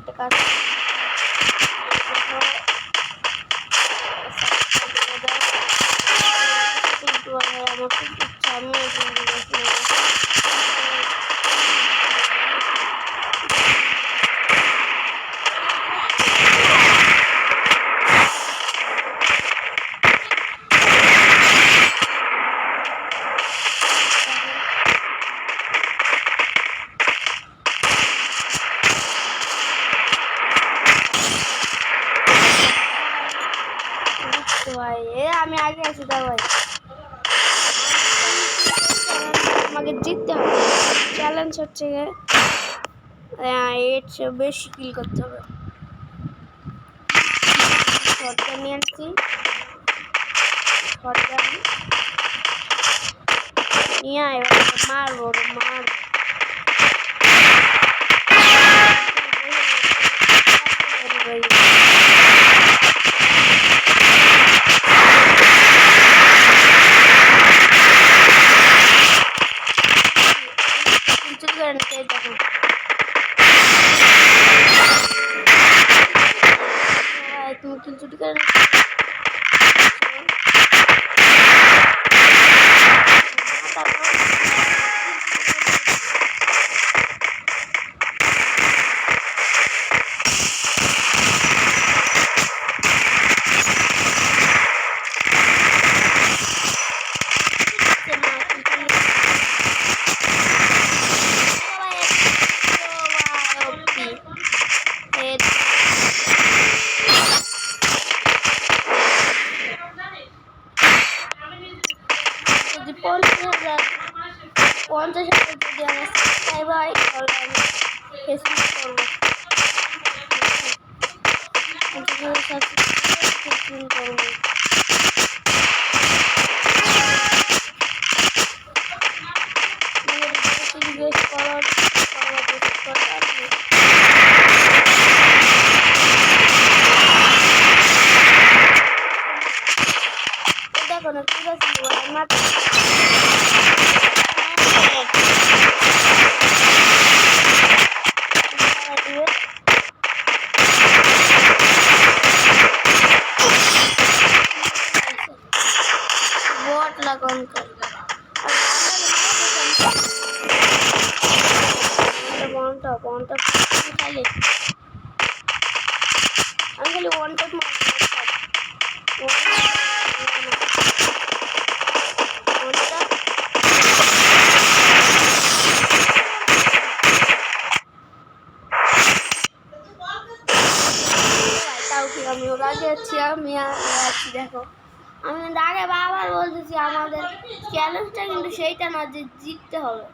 একটা কাজ আমার খুব ইচ্ছা আমিও ভাই আমি আগে আছি দা ভাই আমাকে জিততে হবে চ্যালেঞ্জ হচ্ছে এর চেয়ে বেশি কিল করতে হবে শটটা নিয়ে আসছি শটটা নিয়ে এবার মারবো মারবো তুমি কিন্তু যদি 50,000 যদি আমার সাবস্ক্রাইবার হয় তাহলে আমি ফেসবুক করবো দেখো না ঠিক আছে বট লাগান বনটা খালি আমি খালি ওয়ান টপ আমি ওর আগে আছি আমি আছি দেখো আমি আগে বারবার বলতেছি আমাদের চ্যালেঞ্জটা কিন্তু সেইটা না যে জিততে হবে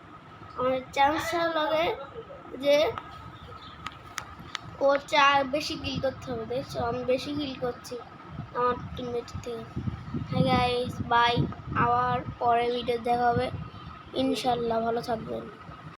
আমাদের চ্যালেঞ্জটা লাগে যে ও বেশি কিল করতে হবে দেখছো আমি বেশি কিল করছি আমার টিমমেট থেকে হ্যাঁ গাইস বাই আবার পরে ভিডিও দেখা হবে ইনশাল্লাহ ভালো থাকবেন।